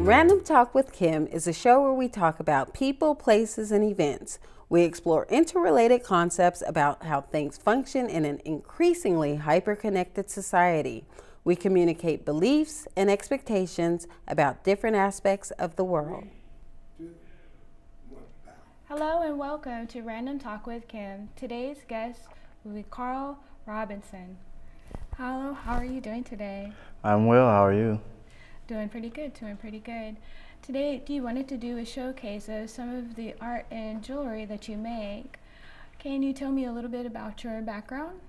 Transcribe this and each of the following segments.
Random Talk with Kim is a show where we talk about people, places, and events. We explore interrelated concepts about how things function in an increasingly hyper-connected society. We communicate beliefs and expectations about different aspects of the world. Hello and welcome to Random Talk with Kim. Today's guest will be Carl Robinson. Hello, how are you doing today? I'm well, how are you? Doing pretty good. Today, you wanted to do a showcase of some of the art and jewelry that you make. Can you tell me a little bit about your background?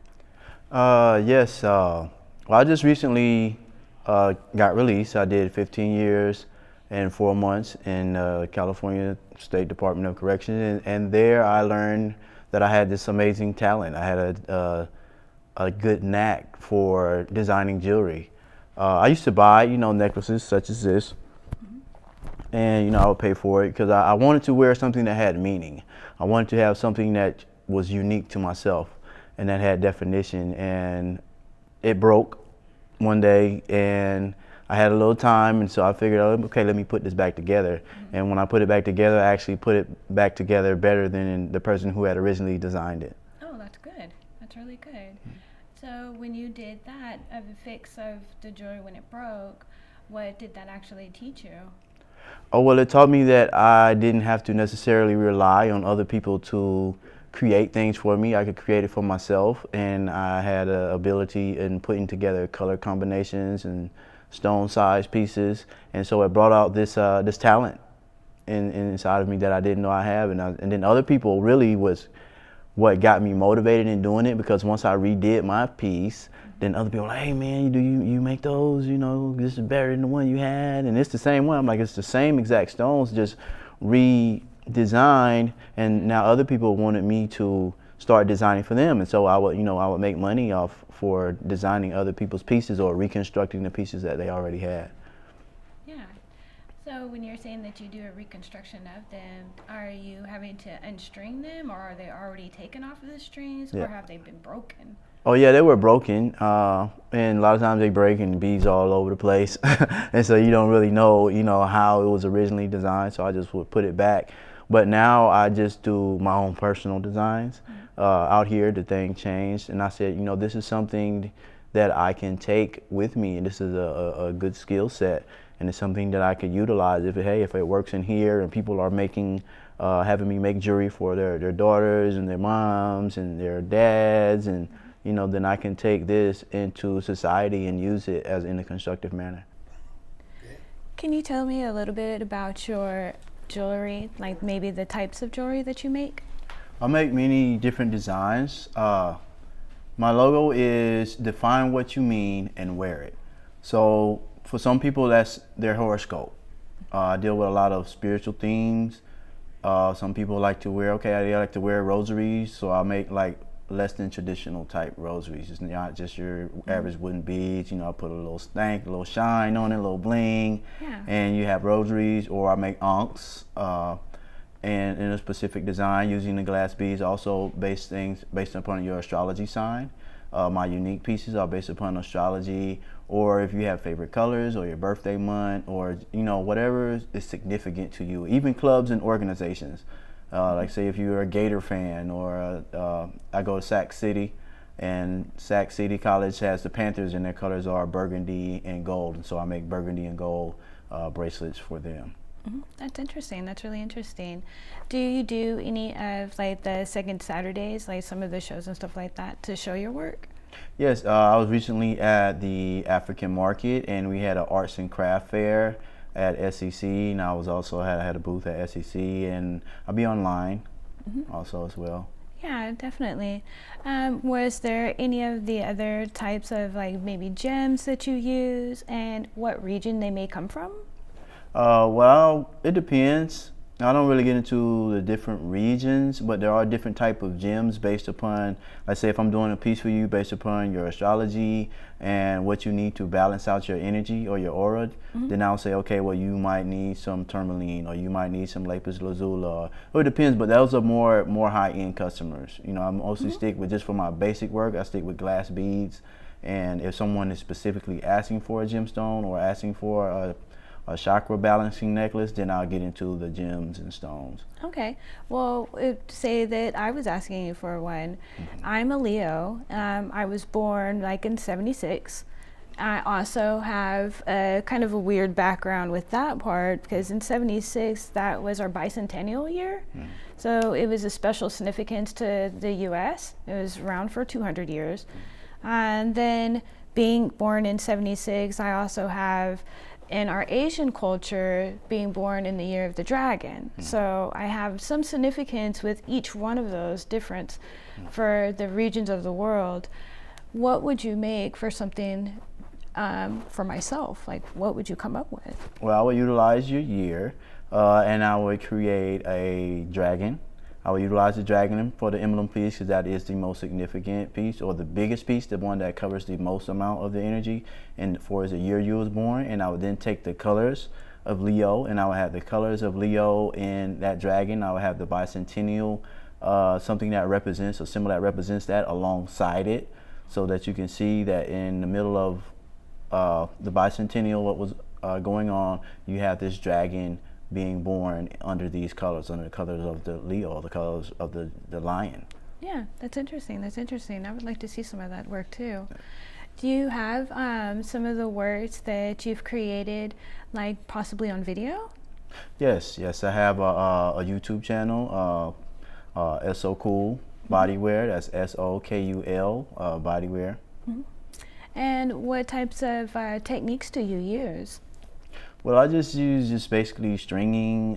Yes, well, I just recently got released. I did 15 years and 4 months in California State Department of Corrections, and there I learned that I had this amazing talent. I had a good knack for designing jewelry. I used to buy, necklaces such as this, and I would pay for it because I wanted to wear something that had meaning. I wanted to have something that was unique to myself and that had definition. And it broke one day, and I had a little time, and so I figured, oh, okay, let me put this back together. And when I put it back together, I actually put it back together better than the person who had originally designed it. Oh, that's good. That's really good. So when you did that, of the fix of the jewelry when it broke, what did that actually teach you? Oh, well, it taught me that I didn't have to necessarily rely on other people to create things for me. I could create it for myself, and I had an ability in putting together color combinations and stone-sized pieces, and so it brought out this this talent inside of me that I didn't know I have, and then other people really was what got me motivated in doing it, because once I redid my piece, then other people were like, hey man, you make those, this is better than the one you had, and it's the same one. I'm like, it's the same exact stones, just redesigned, and now other people wanted me to start designing for them, and so I would make money off for designing other people's pieces or reconstructing the pieces that they already had. Yeah. So when you're saying that you do a reconstruction of them, are you having to unstring them, or are they already taken off of the strings, or have they been broken? Oh yeah, they were broken, and a lot of times they break and beads all over the place, and so you don't really know, how it was originally designed. So I just would put it back. But now I just do my own personal designs. Out here, the thing changed, and I said, this is something that I can take with me, and this is a good skill set, and it's something that I could utilize if it works in here, and people are having me make jewelry for their daughters and their moms and their dads, and then I can take this into society and use it in a constructive manner. Can you tell me a little bit about your jewelry, like maybe the types of jewelry that you make? I make many different designs. My logo is define what you mean and wear it. So for some people, that's their horoscope. I deal with a lot of spiritual themes. Some people like to wear, they like to wear rosaries, so I make like less than traditional type rosaries. It's not just your average wooden beads. I put a little stank, a little shine on it, a little bling. Yeah. And you have rosaries, or I make ankhs, and in a specific design using the glass beads, also based upon your astrology sign. My unique pieces are based upon astrology, or if you have favorite colors, or your birthday month, or whatever is significant to you. Even clubs and organizations. Like say if you're a Gator fan, or I go to Sac City, and Sac City College has the Panthers, and their colors are burgundy and gold, and so I make burgundy and gold bracelets for them. That's interesting. That's really interesting. Do you do any of like the second Saturdays, like some of the shows and stuff like that, to show your work? Yes, I was recently at the African market, and we had an arts and craft fair at SEC, and I was also had a booth at SEC, and I'll be online also as well. Yeah, definitely. Was there any of the other types of like maybe gems that you use, and what region they may come from? Well, it depends. I don't really get into the different regions, but there are different type of gems based upon, let's say if I'm doing a piece for you based upon your astrology and what you need to balance out your energy or your aura, then I'll say, okay, well, you might need some tourmaline, or you might need some lapis lazuli, or it depends, but those are more high-end customers. I mostly stick with, just for my basic work, I stick with glass beads, and if someone is specifically asking for a gemstone or asking for a chakra balancing necklace, then I'll get into the gems and stones. Okay. Well, say that I was asking you for one. I'm a Leo. I was born like in 76. I also have a kind of a weird background with that part because in 76, that was our bicentennial year. So it was a special significance to the US. It was around for 200 years. And then being born in 76, I also have in our Asian culture being born in the year of the dragon. So I have some significance with each one of those different for the regions of the world. What would you make for something for myself? Like, what would you come up with? Well, I would utilize your year, and I would create a dragon. I would utilize the dragon for the emblem piece because that is the most significant piece or the biggest piece, the one that covers the most amount of the energy and for the year you was born. And I would then take the colors of Leo, and I would have the colors of Leo in that dragon. I would have the bicentennial, something that represents, a symbol that represents that alongside it, so that you can see that in the middle of the bicentennial, what was going on, you have this dragon being born under these colors, under the colors of the Leo, the colors of the lion. Yeah, that's interesting. That's interesting. I would like to see some of that work too. Do you have some of the words that you've created, like possibly on video? Yes, I have a YouTube channel, So Cool Bodywear. That's SOKUL Bodywear. And what types of techniques do you use? Well, I just use basically stringing.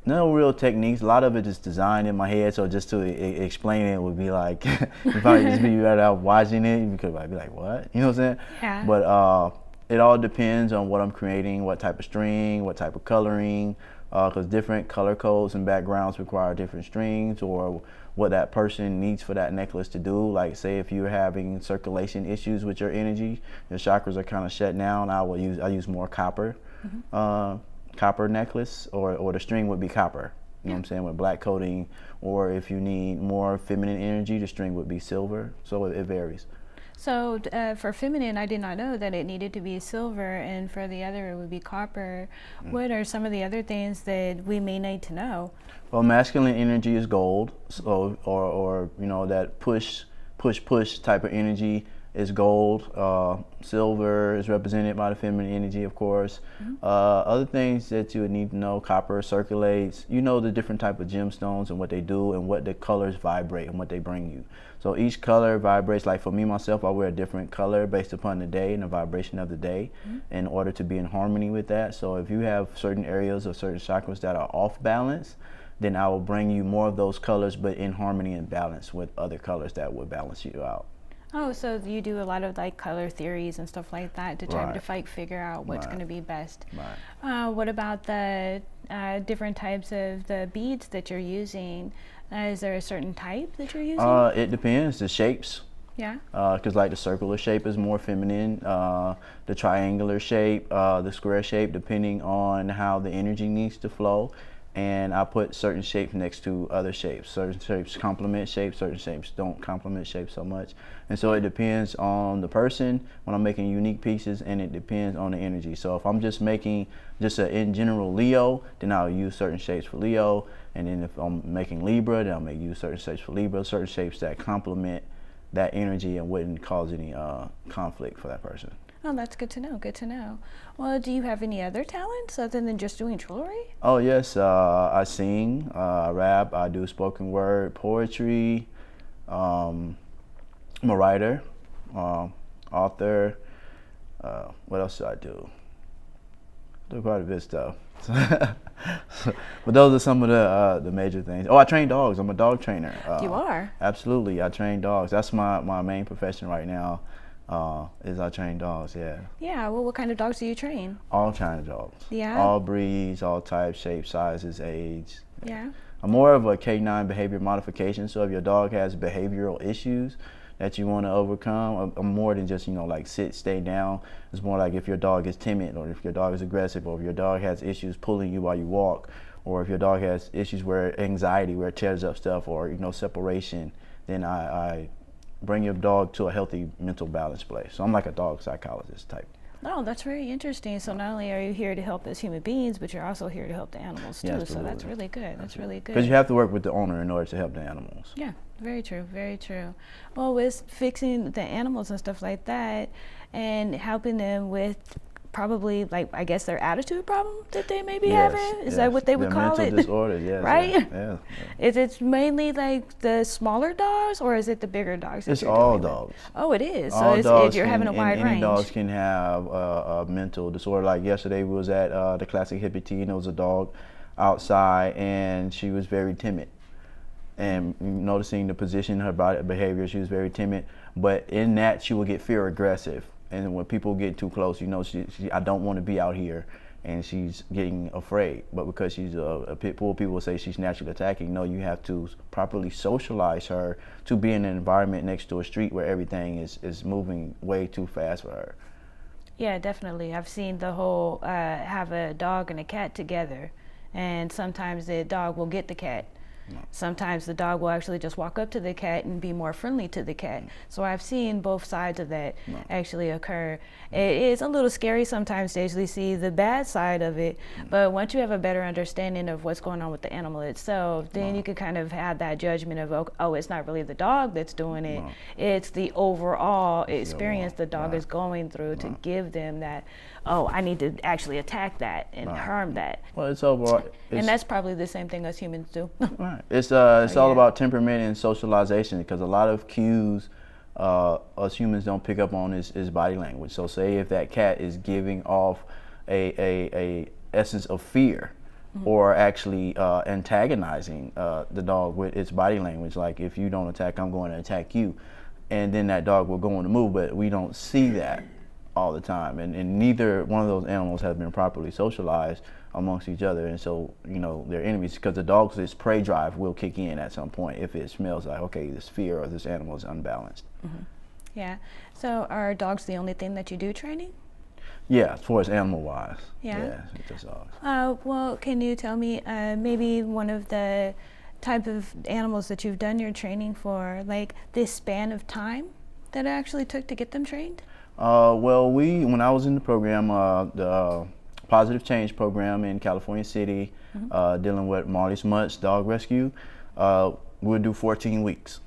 No real techniques. A lot of it is designed in my head, so just to explain it would be like, you probably just be better out watching it. You could be like, what? You know what I'm saying? Yeah. But it all depends on what I'm creating, what type of string, what type of coloring, because different color codes and backgrounds require different strings or what that person needs for that necklace to do. Like say if you're having circulation issues with your energy, your chakras are kind of shut down, I use more copper. Copper necklace, or the string would be copper. You know what I'm saying, with black coating. Or if you need more feminine energy, the string would be silver. So it varies. So for feminine, I did not know that it needed to be silver, and for the other, it would be copper. What are some of the other things that we may need to know? Well, masculine energy is gold, so or you know, that push type of energy is gold. Silver is represented by the feminine energy, of course. Other things that you would need to know: copper circulates. You know the different type of gemstones and what they do and what the colors vibrate and what they bring you. So each color vibrates. Like for me myself, I wear a different color based upon the day and the vibration of the day in order to be in harmony with that. So if you have certain areas or certain chakras that are off balance, then I will bring you more of those colors, but in harmony and balance with other colors that would balance you out. Oh, so you do a lot of like color theories and stuff like that to try Right. to figure out what's going to be best. Right. What about the different types of the beads that you're using? Is there a certain type that you're using? It depends. The shapes. Yeah. Because like the circular shape is more feminine, the triangular shape, the square shape, depending on how the energy needs to flow. And I put certain shapes next to other shapes. Certain shapes complement shapes, certain shapes don't complement shapes so much. And so it depends on the person when I'm making unique pieces, and it depends on the energy. So if I'm just making just a in general Leo, then I'll use certain shapes for Leo. And then if I'm making Libra, then I'll use certain shapes for Libra, certain shapes that complement that energy and wouldn't cause any conflict for that person. Oh, that's good to know. Good to know. Well, do you have any other talents other than just doing jewelry? Oh yes, I sing, I rap, I do spoken word, poetry. I'm a writer, author. What else do I do? I do quite a bit of stuff. But those are some of the major things. Oh, I train dogs. I'm a dog trainer. You are? Absolutely, I train dogs. That's my main profession right now. Is I train dogs, yeah. Yeah, well, what kind of dogs do you train? All kind of dogs. Yeah? All breeds, all types, shapes, sizes, age. Yeah. I'm more of a K9 behavior modification. So if your dog has behavioral issues that you want to overcome, I'm more than just, like sit, stay down. It's more like if your dog is timid, or if your dog is aggressive, or if your dog has issues pulling you while you walk, or if your dog has issues where anxiety, where it tears up stuff, or separation, then I bring your dog to a healthy mental balance place. So I'm like a dog psychologist type. Oh, that's very interesting. So not only are you here to help as human beings, but you're also here to help the animals too. Yeah, So that's really good. That's really good. Because you have to work with the owner in order to help the animals. Yeah, very true, very true. Well, with fixing the animals and stuff like that, and helping them with probably, like, I guess their attitude problem that they may be having. Is that what they would call mental it? Disorders, yes. Right? Yeah. Is it mainly like the smaller dogs, or is it the bigger dogs? It's all dogs. Oh, it is. All So dogs you're having a wide any range. dogs can have a mental disorder. Like yesterday, we was at the classic hippie tea, and there was a dog outside, and she was very timid. And noticing the position, her body behavior, she was very timid. But in that, she would get fear aggressive. And when people get too close, you know, I don't want to be out here, and she's getting afraid. But because she's a pit bull, people will say she's naturally attacking. No, you have to properly socialize her to be in an environment next to a street where everything is moving way too fast for her. Yeah, definitely. I've seen the whole have a dog and a cat together, and sometimes the dog will get the cat. No. Sometimes the dog will actually just walk up to the cat and be more friendly to the cat. So I've seen both sides of that actually occur. It is a little scary sometimes to actually see the bad side of it, but once you have a better understanding of what's going on with the animal itself, then you can kind of have that judgment of, oh, it's not really the dog that's doing it. It's the overall experience the dog is going through to give them that, oh, I need to actually attack that and harm that. Well, it's overall. And that's probably the same thing us humans do. Right. It's all about temperament and socialization, because a lot of cues us humans don't pick up on is body language. So say if that cat is giving off a essence of fear, or actually antagonizing the dog with its body language, like if you don't attack, I'm going to attack you, and then that dog will go on the move, but we don't see that all the time, and neither one of those animals has been properly socialized amongst each other, and so, you know, they're enemies, because the dog's prey drive will kick in at some point if it smells like, okay, this fear or this animal is unbalanced. Yeah. So are dogs the only thing that you do training? Yeah, as far as animal wise. Yeah. It's just dogs. Well, can you tell me maybe one of the type of animals that you've done your training for, like this span of time that it actually took to get them trained? Well, when I was in the program, the Positive Change program in California City, dealing with Marley's Mutts Dog Rescue, we'll do 14 weeks.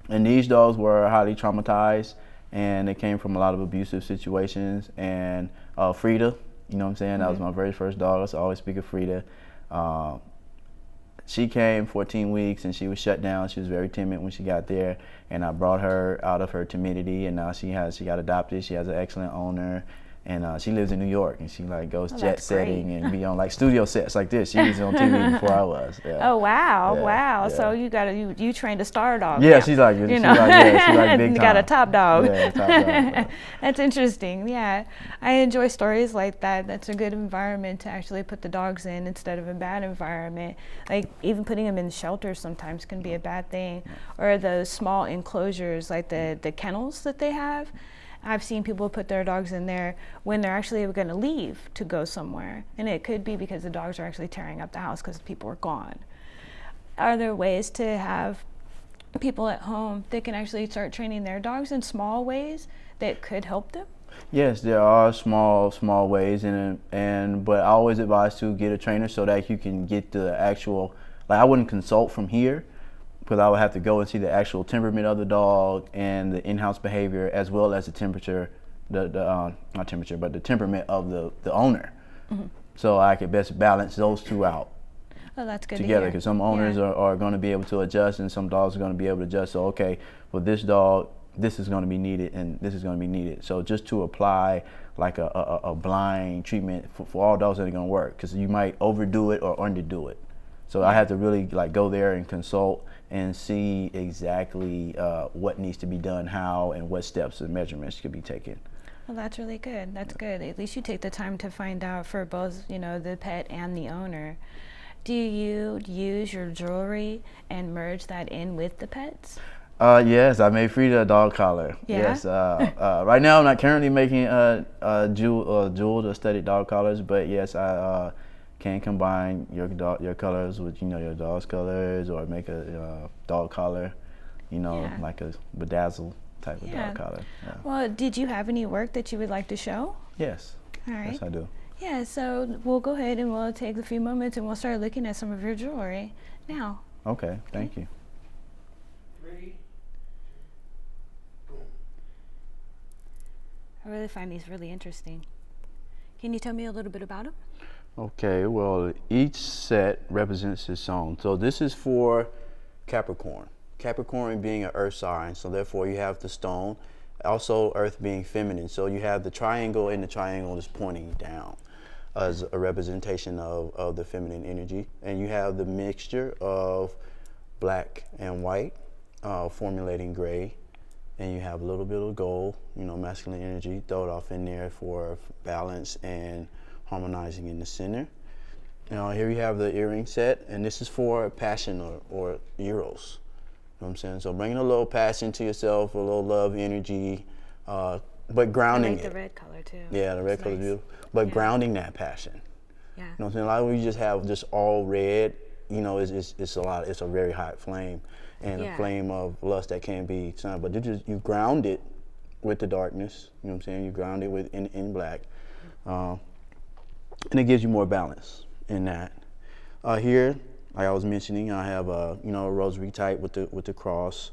And these dogs were highly traumatized, and they came from a lot of abusive situations. And Frida, you know what I'm saying, that was my very first dog, so I always speak of Frida. She came 14 weeks, and she was shut down. She was very timid when she got there, and I brought her out of her timidity, and now she got adopted. She has an excellent owner, and she lives in New York, and she like goes jet setting and be on like studio sets like this. She was on TV before I was. Yeah. Oh wow, Yeah, wow! yeah. So you trained a star dog. Yeah, now. she's like you she know, like big you time. got a top dog. Yeah, top dog. Yeah. That's interesting. Yeah, I enjoy stories like that. That's a good environment to actually put the dogs in instead of a bad environment. Like even putting them in shelters sometimes can be a bad thing, or those small enclosures like the kennels that they have. I've seen people put their dogs in there when they're actually going to leave to go somewhere, and it could be because the dogs are actually tearing up the house because people are gone. Are there ways to have people at home that can actually start training their dogs in small ways that could help them? Yes, there are small ways, but I always advise to get a trainer so that you can get the actual. Like I wouldn't consult from here, because I would have to go and see the actual temperament of the dog and the in-house behavior, as well as the temperature, not temperature, but the temperament of the owner. So I could best balance those two out. Oh, that's good together, to hear. because some owners are going to be able to adjust, and some dogs are going to be able to adjust. So okay, for this dog, this is going to be needed, and this is going to be needed. So just to apply like a blind treatment for all dogs, that ain't going to work, because you might overdo it or underdo it. So I have to really like go there and consult and see exactly what needs to be done, how, and what steps and measurements could be taken. Well, that's really good. That's good. At least you take the time to find out for both, you know, the pet and the owner. Do you use your jewelry and merge that in with the pets? Yes, I made Frida a dog collar. Yeah? Yes. Right now, I'm not currently making jeweled or studded dog collars, but yes, I can combine your colors with, you know, your dog's colors, or make a dog collar, you know, like a bedazzled type of Yeah. dark color. Yeah. Well, did you have any work that you would like to show? Yes. All right. Yes, I do. Yeah, so we'll go ahead and we'll take a few moments and we'll start looking at some of your jewelry now. Okay. Thank you. I really find these really interesting. Can you tell me a little bit about them? Okay, well, each set represents its own. So this is for Capricorn. Capricorn being an earth sign, so therefore you have the stone. Also, earth being feminine. So you have the triangle, and the triangle is pointing down as a representation of the feminine energy. And you have the mixture of black and white, formulating gray. And you have a little bit of gold, you know, masculine energy, throw it off in there for balance and harmonizing in the center. Now here you have the earring set, and this is for passion or eros. You know what I'm saying? So bringing a little passion to yourself, a little love, energy, but grounding I like it. the red color too. Yeah, the red It's color is nice. beautiful. But Yeah. grounding that passion. Yeah. You know what I'm saying? A lot of you just have just all red, you know, it's a lot, it's a very hot flame. And Yeah. a flame of lust that can be sun, but you ground it with the darkness. You know what I'm saying? You ground it with in black, and it gives you more balance in that. Here, like I was mentioning, I have a a rosary type with the cross,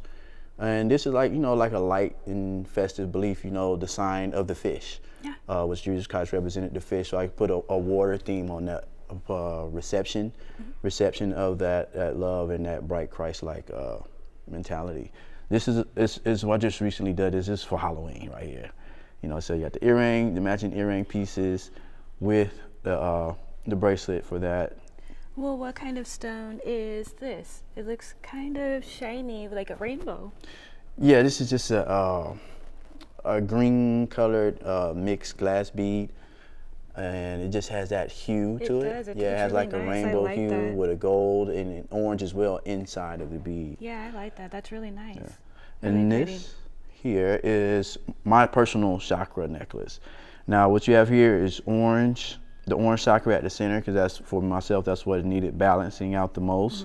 and this is like like a light and festive belief. You know, the sign of the fish, Yeah. which Jesus Christ represented the fish. So I put a water theme on that. Reception of that love and that bright Christ-like mentality. This is what I just recently did. This is for Halloween right here. You know, so you got the earring, the matching earring pieces with the bracelet for that. Well, what kind of stone is this? It looks kind of shiny, like a rainbow. Yeah, this is just a green colored mixed glass bead. And it just has that hue to it. Does. It Yeah, it has really like a nice. I rainbow like hue that. with a gold and an orange as well inside of the bead. Yeah, I like that. That's really nice. Yeah. Really And pretty. this here is my personal chakra necklace. Now, what you have here is orange, the orange chakra at the center, because that's for myself, that's what is needed balancing out the most.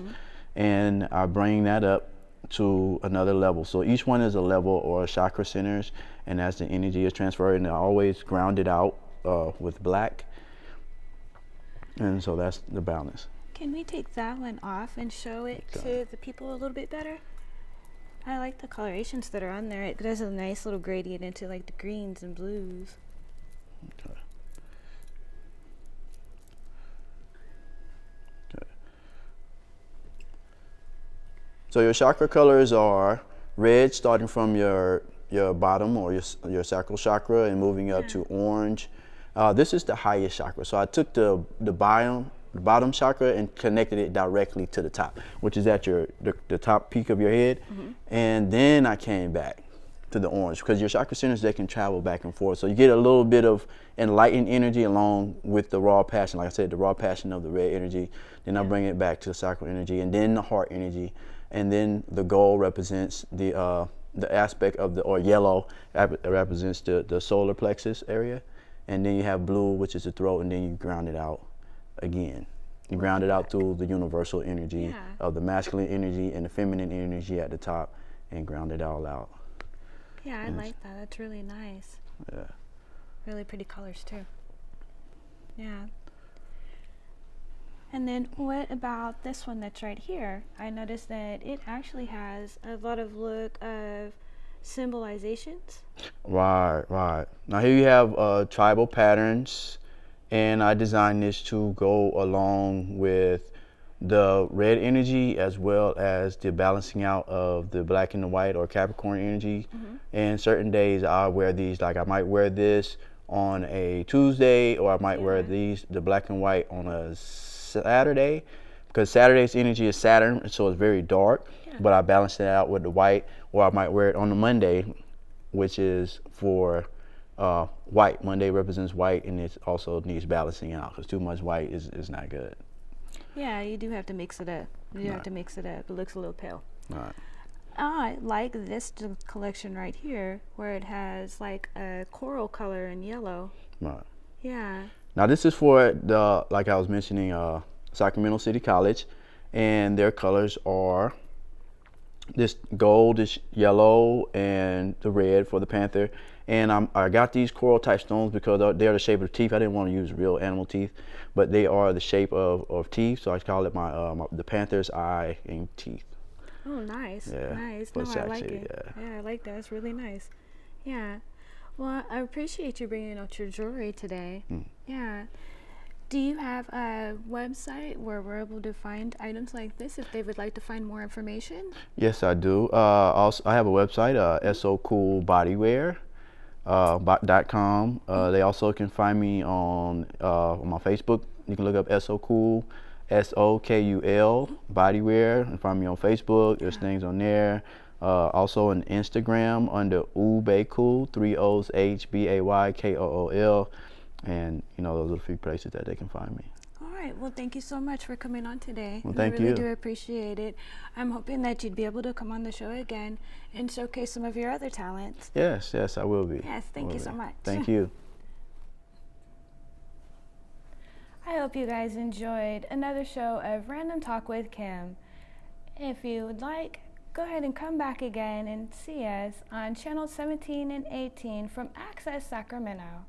And I bring that up to another level. So each one is a level or a chakra centers, and as the energy is transferred, and I always ground it out with black. And so that's the balance. Can we take that one off and show it to the people a little bit better? I like the colorations that are on there. It does a nice little gradient into like the greens and blues. Okay. Okay. So your chakra colors are red, starting from your bottom or your sacral chakra and moving up to orange. This is the highest chakra. So I took the bottom chakra and connected it directly to the top, which is at the top peak of your head. And then I came back to the orange, because your chakra centers, they can travel back and forth. So you get a little bit of enlightened energy along with the raw passion. Like I said, the raw passion of the red energy. Then I bring it back to the sacral energy, and then the heart energy. And then the gold represents the aspect of or yellow represents the solar plexus area. And then you have blue, which is the throat, and then you ground it out again. You ground it out through the universal energy of the masculine energy and the feminine energy at the top, and ground it all out. Yeah, I like that. That's really nice. Yeah. Really pretty colors too. Yeah. And then what about this one that's right here? I noticed that it actually has a lot of look of symbolizations. Right. Now here you have tribal patterns, and I designed this to go along with the red energy as well as the balancing out of the black and the white or Capricorn energy. And certain days I wear these, like I might wear this on a Tuesday, or I might wear the black and white on a Saturday, because Saturday's energy is Saturn, so it's very dark, but I balance it out with the white. Or I might wear it on a Monday, which is for white. Monday represents white, and it also needs balancing out, because too much white is not good. Yeah, you do have to mix it up. You have to mix it up. It looks a little pale. Right. I like this collection right here, where it has like a coral color and yellow. Right. Yeah. Now this is for the, like I was mentioning, Sacramento City College, and their colors are this gold, this yellow, and the red for the panther. And I got these coral type stones because they're the shape of teeth. I didn't want to use real animal teeth, but they are the shape of teeth. So I call it the panther's eye and teeth. Oh, nice. Yeah, Nice. for No, I like Saxy, it. yeah. Yeah, I like that. It's really nice. Yeah. Well, I appreciate you bringing out your jewelry today. Yeah. Do you have a website where we're able to find items like this if they would like to find more information? Yes, I do. Also, I have a website, socoolbodywear.com. They also can find me on my Facebook. You can look up SOCool, SOKUL Bodywear, and find me on Facebook. There's things on there. Also on Instagram under Ubaycool, 3 O's HBAYKOOL, and those are a few places that they can find me. All right. Well, thank you so much for coming on today. Well, thank I really you. do appreciate it. I'm hoping that you'd be able to come on the show again and showcase some of your other talents. Yes, I will be. Yes, thank you so much. Thank you. I hope you guys enjoyed another show of Random Talk with Kim. If you would like, go ahead and come back again and see us on channel 17 and 18 from Access Sacramento.